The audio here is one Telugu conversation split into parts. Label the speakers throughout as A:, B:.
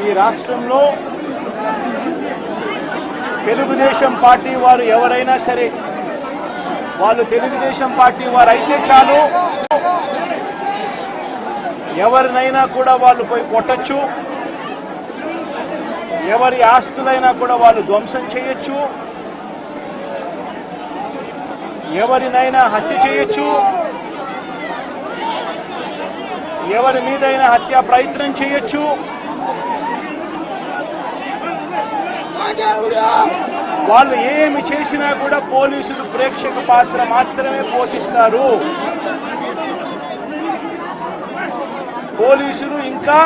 A: ఈ రాష్ట్రంలో తెలుగుదేశం పార్టీ వారు ఎవరైనా సరే వాళ్ళు తెలుగుదేశం పార్టీ వారు అయితే చాలు ఎవరినైనా కూడా వాళ్ళు పోయి కొట్టచ్చు, ఎవరి ఆస్తులైనా కూడా వాళ్ళు ధ్వంసం చేయొచ్చు, ఎవరినైనా హత్య చేయొచ్చు, ఎవరి మీదైనా హత్యా ప్రయత్నం చేయొచ్చు. వాళ్ళు ఏమి చేసినా కూడా పోలీసులు ప్రేక్షక పాత్ర మాత్రమే పోషిస్తారు. పోలీసులు ఇంకా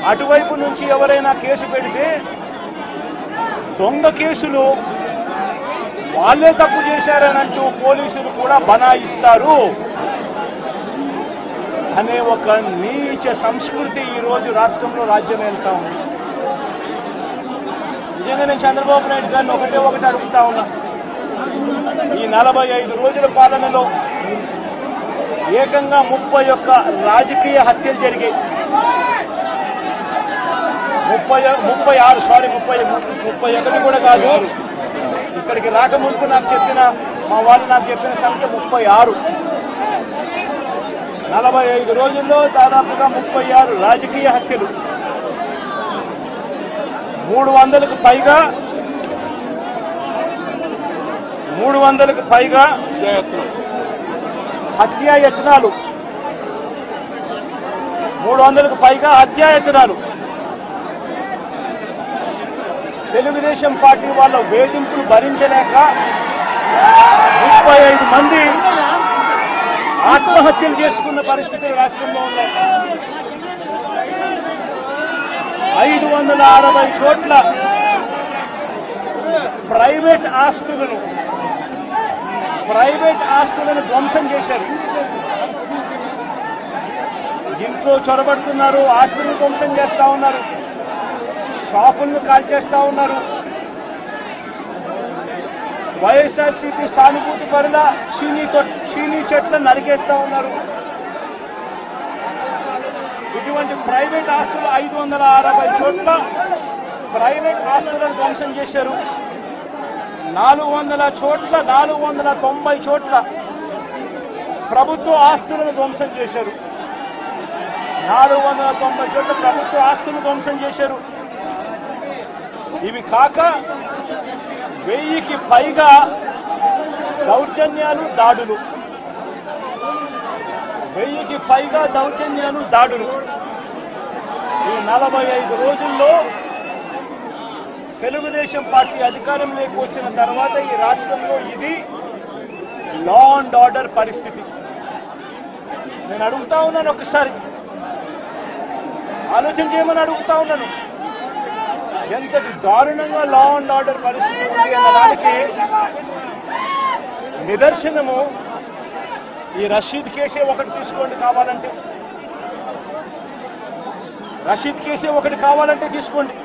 A: అటువైపు నుంచి ఎవరైనా కేసు పెడితే దొంగ కేసులు వాళ్ళే తప్పు చేశారని అంటూ పోలీసులు కూడా బనాయిస్తారు అనే ఒక నీచ సంస్కృతి ఈరోజు రాష్ట్రంలో రాజ్యం వెళ్తా ఉంది. నిజంగా నేను చంద్రబాబు నాయుడు గారిని ఒకటి అడుగుతా ఉన్నా. ఈ 45 రోజుల పాలనలో ఏకంగా 31 రాజకీయ హత్యలు జరిగాయి. 31 కూడా కాదు. ఇక్కడికి రాకముందు మా వాళ్ళు నాకు చెప్పిన సంఖ్య 36. 45 రోజుల్లో దాదాపుగా 36 రాజకీయ హత్యలు, 300కు పైగా హత్యాయత్నాలు, 300కు పైగా హత్యాయత్నాలు. తెలుగుదేశం పార్టీ వాళ్ళ వేధింపులు భరించలేక 35 మంది ఆత్మహత్యలు చేసుకున్న పరిస్థితులు రాష్ట్రంలో ఉన్నాయి. 560 చోట్ల ప్రైవేట్ ఆస్తులను ధ్వంసం చేశారు. ఇంట్లో చొరబడుతున్నారు, ఆస్తులను ధ్వంసం చేస్తా ఉన్నారు, షాపులను కాల్చేస్తా ఉన్నారు. వైఎస్ఆర్సీపీ సానుభూతి పరుల చీనీ చెట్లను నరికేస్తా ఉన్నారు. ఇటువంటి ప్రైవేట్ ఆస్తులు 560 చోట్ల ప్రైవేట్ ఆస్తులను ధ్వంసం చేశారు. 490 చోట్ల ప్రభుత్వ ఆస్తులను ధ్వంసం చేశారు. 490 చోట్ల ప్రభుత్వ ఆస్తులను ధ్వంసం చేశారు. ఇవి కాక 1000కి పైగా దౌర్జన్యాలు, దాడులు. 1000కి పైగా దౌర్జన్యాలు, దాడులు. ఈ 45 రోజుల్లో తెలుగుదేశం పార్టీ అధికారంలోకి వచ్చిన తర్వాత ఈ రాష్ట్రంలో ఇది లా అండ్ ఆర్డర్ పరిస్థితి. నేను అడుగుతా ఉన్నాను, ఒకసారి ఆలోచన చేయమని అడుగుతా ఉన్నాను. ఎంతటి దారుణంగా లా అండ్ ఆర్డర్ పరిస్థితి ఉంది అన్నదానికి నిదర్శనము ఈ రషీద్ కేసే ఒకటి తీసుకోండి. కావాలంటే రషీద్ కేసే ఒకటి కావాలంటే తీసుకోండి.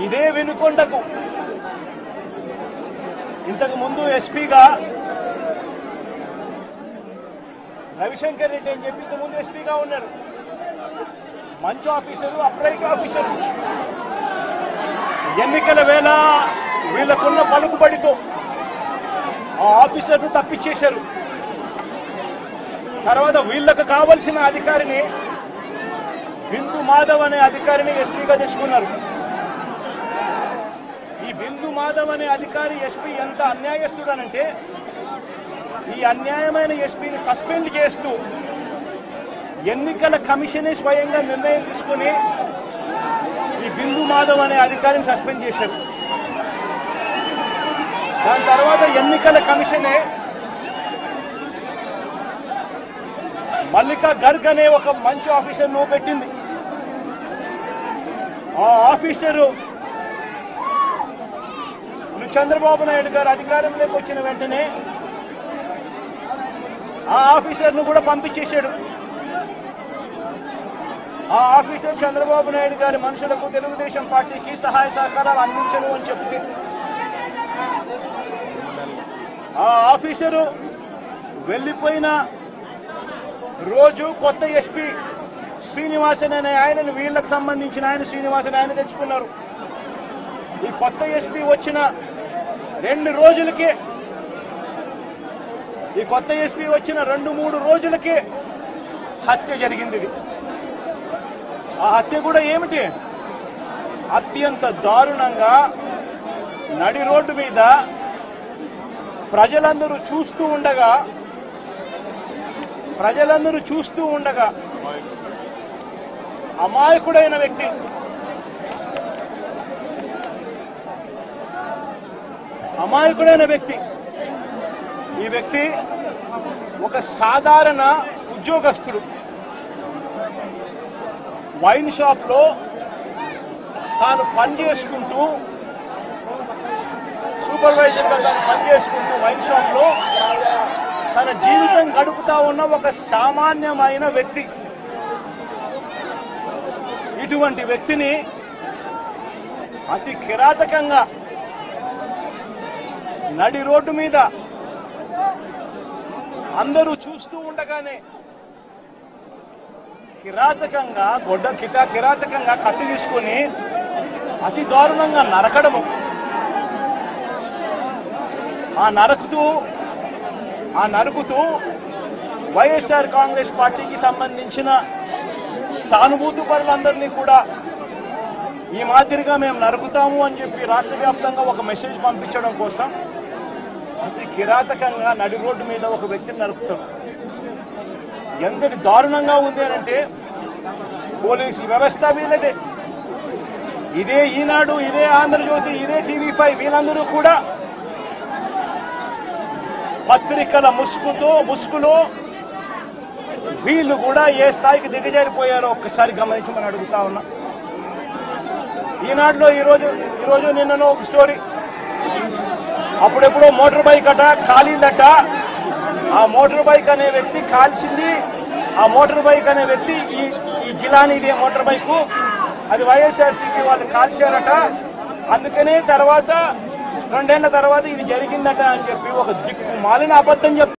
A: ఇదే వినుకొండకు ఇంతకు ముందు ఎస్పీగా రవిశంకర్ రెడ్డి అని చెప్పి ఇంతకుముందు ఎస్పీగా ఉన్నారు. మంచి ఆఫీసరు, అప్రైట్ ఆఫీసరు. ఎన్నికల వేళ వీళ్ళకున్న పలుకుబడితో ఆ ఆఫీసర్ను తప్పించేశారు. తర్వాత వీళ్ళకు కావలసిన అధికారిని బిందు మాధవ్ అనే అధికారిని ఎస్పీగా తెచ్చుకున్నారు. ఈ బిందు మాధవ్ అనే అధికారి ఎస్పీ ఎంత అన్యాయస్తుడనంటే ఈ అన్యాయమైన ఎస్పీని సస్పెండ్ చేస్తూ ఎన్నికల కమిషనే స్వయంగా నిర్ణయం తీసుకుని ఈ బిందు మాధవ్ అనే అధికారిని సస్పెండ్ చేశారు. దాని తర్వాత ఎన్నికల కమిషనే మల్లికా గర్గ్ అనే ఒక మంచి ఆఫీసర్ను పెట్టింది. ఆ ఆఫీసరు చంద్రబాబు నాయుడు గారు అధికారంలోకి వచ్చిన వెంటనే ఆ ఆఫీసర్ను కూడా పంపించేశాడు. ఆ ఆఫీసర్ చంద్రబాబు నాయుడు గారి మనుషులకు తెలుగుదేశం పార్టీకి సహాయ సహకారాలు అందించను అని చెప్తే ఆ ఆఫీసరు వెళ్ళిపోయిన రోజు కొత్త ఎస్పీ శ్రీనివాసన్ అనే ఆయనను వీళ్ళకి సంబంధించిన ఆయన శ్రీనివాసన్ ఆయన తెచ్చుకున్నారు. ఈ కొత్త ఎస్పీ వచ్చిన 2 రోజులకే ఈ కొత్త ఎస్పీ వచ్చిన 2-3 రోజులకే హత్య జరిగింది. ఆ హత్య కూడా ఏమిటి? అత్యంత దారుణంగా నడి రోడ్డు మీద ప్రజలందరూ చూస్తూ ఉండగా అమాయకుడైన వ్యక్తి ఈ వ్యక్తి ఒక సాధారణ ఉద్యోగస్తుడు. వైన్ షాప్లో తాను పనిచేసుకుంటూ సూపర్వైజర్గా తాను పనిచేసుకుంటూ వైన్ షాప్లో తన జీవితం గడుపుతా ఉన్న ఒక సామాన్యమైన వ్యక్తి. ఇటువంటి వ్యక్తిని అతి కిరాతకంగా నడి రోడ్డు మీద అందరూ చూస్తూ ఉండగానే కిరాతకంగా కత్తి తీసుకొని అతి దారుణంగా నరకడము. ఆ నరుకుతూ వైఎస్ఆర్ కాంగ్రెస్ పార్టీకి సంబంధించిన సానుభూతి పరులందరినీ కూడా ఈ మాదిరిగా మేము నరుకుతాము అని చెప్పి రాష్ట్ర వ్యాప్తంగా ఒక మెసేజ్ పంపించడం కోసం అతి కిరాతకంగా నడి రోడ్డు మీద ఒక వ్యక్తిని నరుకుతాం. ఎంతటి దారుణంగా ఉంది అంటే పోలీసు వ్యవస్థ వీళ్ళదే. ఇదే ఈనాడు, ఇదే ఆంధ్రజ్యోతి, ఇదే TV5 వీళ్ళందరూ కూడా పత్రికల ముసుగులో వీళ్ళు కూడా ఏ స్థాయికి దిగజారిపోయారో ఒక్కసారి గమనించమని అడుగుతా ఉన్నా. ఈనాడులో ఈరోజు నిన్ననో ఒక స్టోరీ. అప్పుడెప్పుడో మోటార్ బైక్ కాలిందట. ఆ మోటార్ బైక్ అనే వ్యక్తి కాల్చింది. ఆ మోటార్ బైక్ అనే వ్యక్తి ఈ జిలాని ఇదే మోటార్ బైకు అది వైఎస్ఆర్సీపీ వాళ్ళు కాల్చారట. అందుకనే 2 ఏళ్ల తర్వాత ఇది జరిగిందట అని చెప్పి ఒక దిక్కుమాలిన అబద్ధం చెప్తారు.